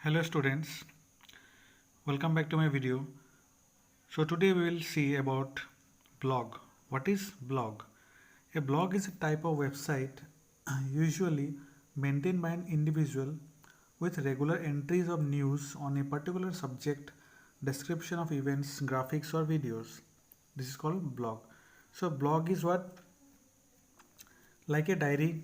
Hello students, welcome back to my video. So today we will see about blog. What is blog? A blog is a type of website usually maintained by an individual with regular entries of news on a particular subject, description of events, graphics or videos. This is called blog. So blog is what? Like a diary.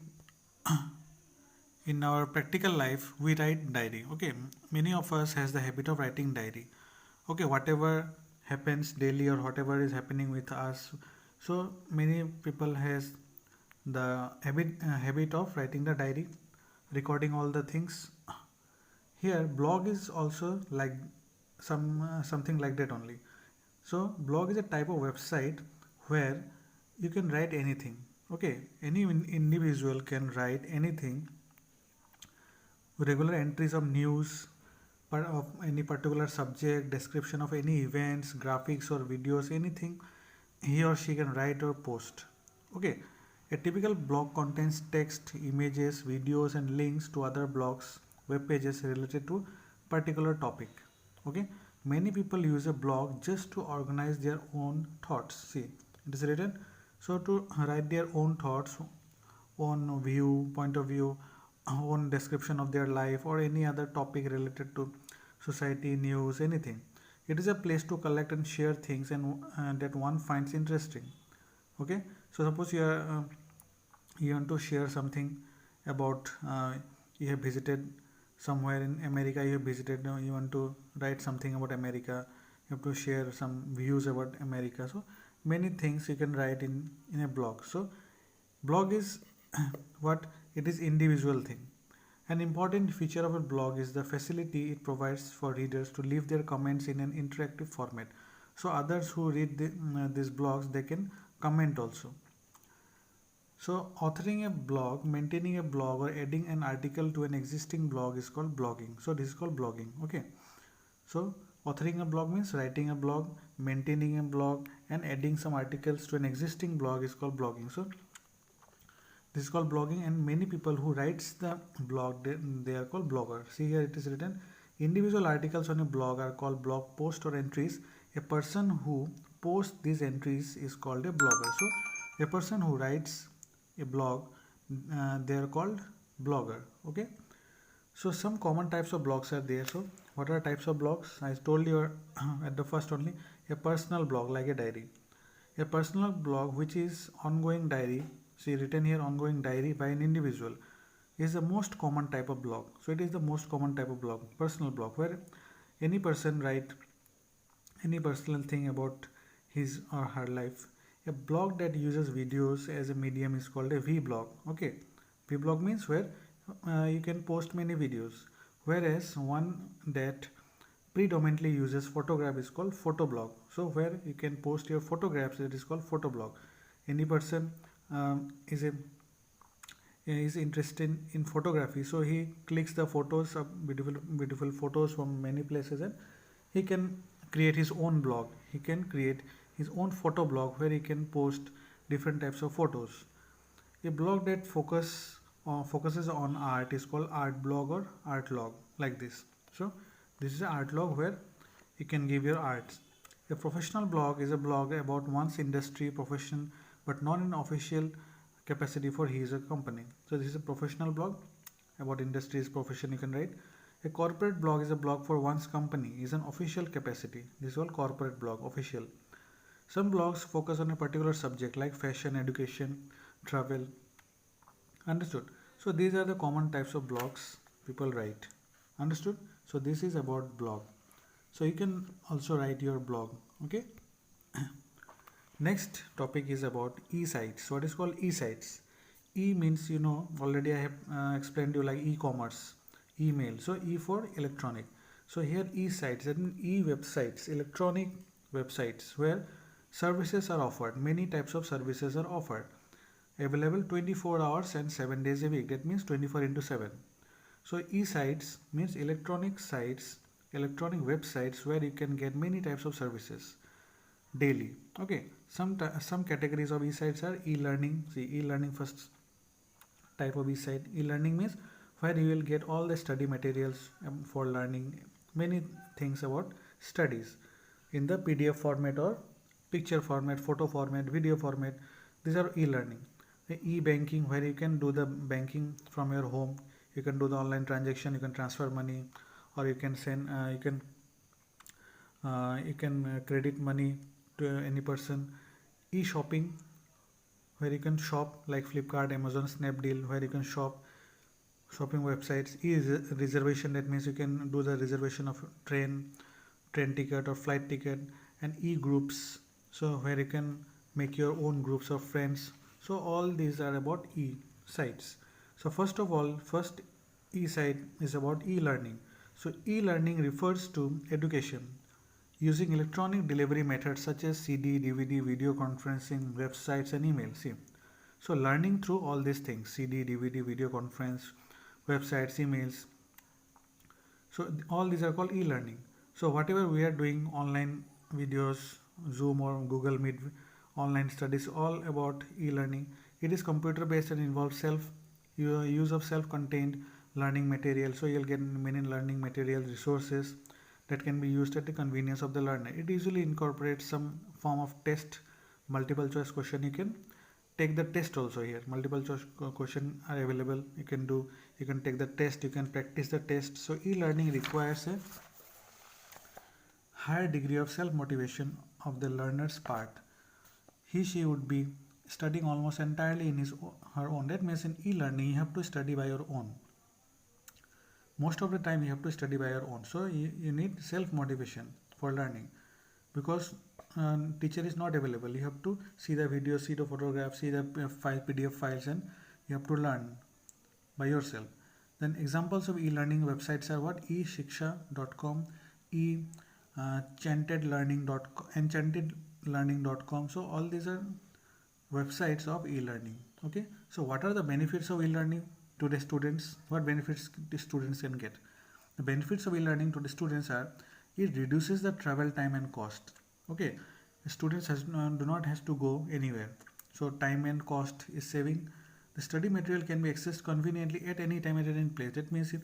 In our practical life we write diary. Okay, many of us has the habit of writing diary. Okay, whatever happens daily or whatever is happening with us, so many people has the habit of writing the diary, recording all the things. Here blog is also like something like that only. So blog is a type of website where you can write anything. Okay, any individual can write anything, regular entries of news of any particular subject, description of any events, graphics or videos, anything he or she can write or post. Okay, a typical blog contains text, images, videos and links to other blogs, web pages related to particular topic. Okay, many people use a blog just to organize their own thoughts. See, it is written so to write their own thoughts, own view, point of view, own description of their life or any other topic related to society, news, anything. It is a place to collect and share things and that one finds interesting. Okay, so suppose you want to share something about you have visited somewhere in America. You have visited. You want to write something about America. You have to share some views about America. So many things you can write in a blog. So blog is what it is individual thing. An important feature of a blog is the facility it provides for readers to leave their comments in an interactive format. So others who read these blogs, they can comment also. So authoring a blog, maintaining a blog or adding an article to an existing blog is called blogging. So this is called blogging. Okay. So authoring a blog means writing a blog, maintaining a blog and adding some articles to an existing blog is called blogging. So this is called blogging, and many people who writes the blog, they are called bloggers. See here it is written, individual articles on a blog are called blog posts or entries. A person who posts these entries is called a blogger. So a person who writes a blog, they are called blogger. Okay. So some common types of blogs are there. So what are types of blogs? I told you at the first only, a personal blog like a diary. A personal blog which is ongoing diary, see written here ongoing diary by an individual, is the most common type of blog. So it is the most common type of blog, personal blog, where any person write any personal thing about his or her life. A blog that uses videos as a medium is called a vlog. Okay, vlog means where you can post many videos, whereas one that predominantly uses photograph is called photoblog. So where you can post your photographs, it is called photoblog. Any person is interested in photography, so he clicks the photos of beautiful photos from many places and he can create his own blog. He can create his own photo blog where he can post different types of photos. A blog that focuses on art is called art blog or art log, like this. So this is an art log where you can give your arts. A professional blog is a blog about one's industry, profession, but not in official capacity for his or company. So this is a professional blog about industries, profession you can write. A corporate blog is a blog for one's company, is an official capacity. This is all corporate blog, official. Some blogs focus on a particular subject like fashion, education, travel. Understood? So these are the common types of blogs people write. Understood? So this is about blog. So you can also write your blog. Okay. Next topic is about e-sites. What is called e-sites? E means, you know, already I have explained you like e-commerce, email. So E for electronic. So here e-sites, that means e-websites, electronic websites where services are offered. Many types of services are offered. Available 24 hours and 7 days a week. That means 24 into 7. So e-sites means electronic sites, electronic websites where you can get many types of services daily. Okay, some categories of e-sites are e-learning. See, e-learning first type of e-site. E-learning means, where you will get all the study materials for learning many things about studies in the PDF format or picture format, photo format, video format. These are e-learning. E-banking, where you can do the banking from your home. You can do the online transaction, you can transfer money, or you can send, you can credit money to any person. E-shopping, where you can shop like Flipkart, Amazon, Snapdeal, where you can shop. Shopping websites. E-reservation, that means you can do the reservation of train ticket or flight ticket. And e-groups, so where you can make your own groups of friends. So all these are about e-sites. So first of all, first e-site is about e-learning. So e-learning refers to education using electronic delivery methods such as CD, DVD, video conferencing, websites and email. See, so learning through all these things, CD, DVD, video conference, websites, emails. So all these are called e-learning. So whatever we are doing, online videos, Zoom or Google Meet, online studies, all about e-learning. It is computer based and involves use of self-contained learning material. So you'll get many learning materials, resources that can be used at the convenience of the learner. It usually incorporates some form of test, multiple choice question. You can take the test also here. Multiple choice question are available. You can take the test, you can practice the test. So e-learning requires a higher degree of self-motivation of the learner's part. She would be studying almost entirely in her own. That means in e-learning you have to study by your own. Most of the time you have to study by your own. So you need self-motivation for learning, because teacher is not available. You have to see the video, see the photograph, see the PDF files, and you have to learn by yourself. Then examples of e-learning websites are what? e-shiksha.com, enchantedlearning.com. So all these are websites of e-learning. Okay, so what are the benefits of e-learning to the students? What benefits the students can get? The benefits of e-learning to the students are: it reduces the travel time and cost. Okay, students do not have to go anywhere, so time and cost is saving. The study material can be accessed conveniently at any time, at any place. That means if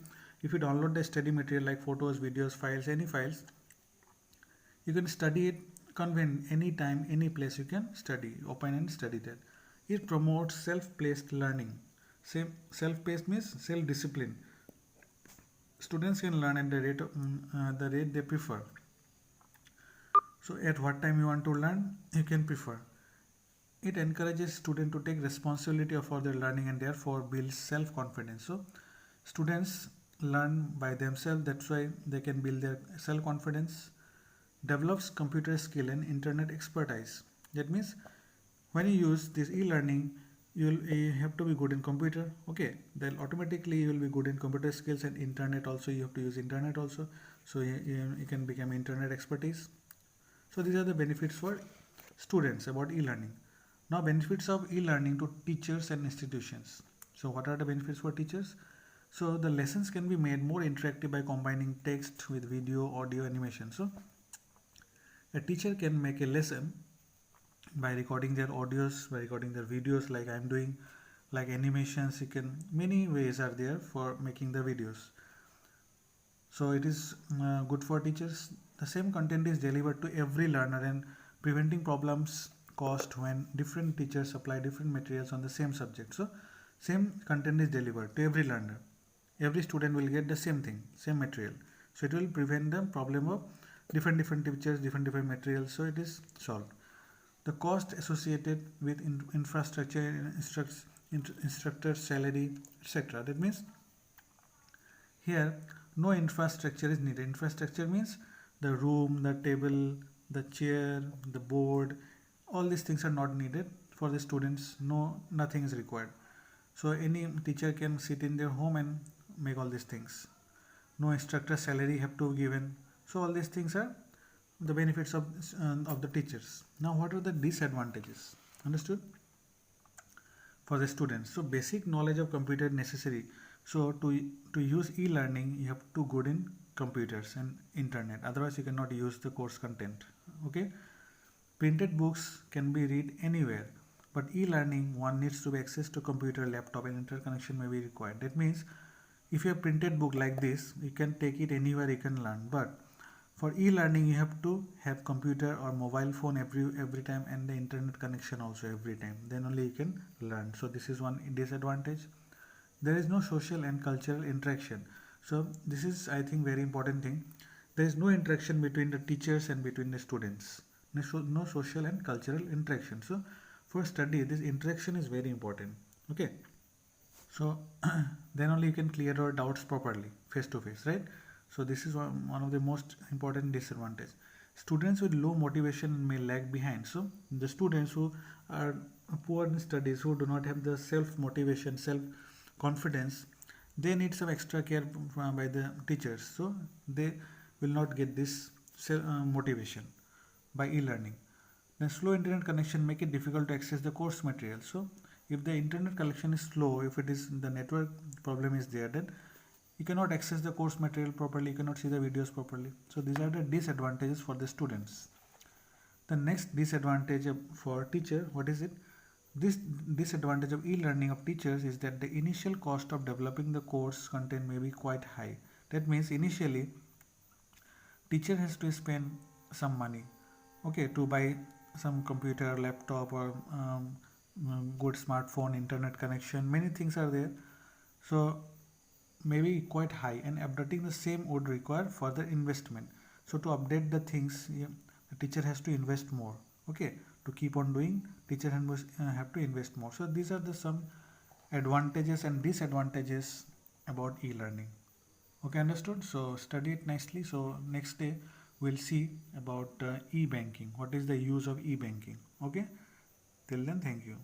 you download the study material like photos, videos, files, any files, you can study it convenient any time, any place. You can study, open and study that. It promotes self-paced learning. Self-paced means self-discipline. Students can learn at the rate they prefer. So at what time you want to learn, you can prefer. It encourages students to take responsibility for their learning and therefore builds self-confidence. So students learn by themselves, that's why they can build their self-confidence. Develops computer skill and internet expertise. That means when you use this e-learning, you have to be good in computer. Okay, then automatically you will be good in computer skills, and internet also, you have to use internet also. So you can become internet expertise. So these are the benefits for students about e-learning. Now benefits of e-learning to teachers and institutions. So what are the benefits for teachers? So the lessons can be made more interactive by combining text with video, audio, animation. So a teacher can make a lesson by recording their audios, by recording their videos like I am doing, like animations. You can, many ways are there for making the videos. So it is good for teachers. The same content is delivered to every learner and preventing problems caused when different teachers apply different materials on the same subject. So same content is delivered to every learner. Every student will get the same thing, same material. So it will prevent the problem of different teachers, different materials. So it is solved. The cost associated with infrastructure, instructor salary, etc. That means here no infrastructure is needed. Infrastructure means the room, the table, the chair, the board, all these things are not needed for the students. Nothing is required. So any teacher can sit in their home and make all these things. No instructor salary have to be given. So all these things are the benefits of the teachers. Now what are the disadvantages? Understood? For the students. So basic knowledge of computer necessary. So to use e-learning, you have to good in computers and internet. Otherwise you cannot use the course content. Okay. Printed books can be read anywhere, but e-learning one needs to be access to computer, laptop, and interconnection may be required. That means if you have printed book like this, you can take it anywhere, you can learn. But for e-learning, you have to have computer or mobile phone every time, and the internet connection also every time. Then only you can learn. So this is one disadvantage. There is no social and cultural interaction. So this is, I think, very important thing. There is no interaction between the teachers and between the students. No social and cultural interaction. So for study, this interaction is very important. Okay. So then only you can clear your doubts properly, face to face, right? So this is one of the most important disadvantage. Students with low motivation may lag behind. So the students who are poor in studies, who do not have the self motivation, self confidence, they need some extra care by the teachers. So they will not get this motivation by e-learning. The slow internet connection make it difficult to access the course material. So if the internet connection is slow, if it is the network problem is there, then you cannot access the course material properly, you cannot see the videos properly. So these are the disadvantages for the students. The next disadvantage for teacher, what is it? This disadvantage of e-learning of teachers is that the initial cost of developing the course content may be quite high. That means initially teacher has to spend some money, okay, to buy some computer, laptop, or good smartphone, internet connection. Many things are there. So maybe quite high, and updating the same would require further investment. So to update the things, the teacher has to invest more. Okay, to keep on doing, teacher have to invest more. So these are the some advantages and disadvantages about e-learning. Okay, understood. So study it nicely. So next day we'll see about e-banking. What is the use of e-banking? Okay, till then, thank you.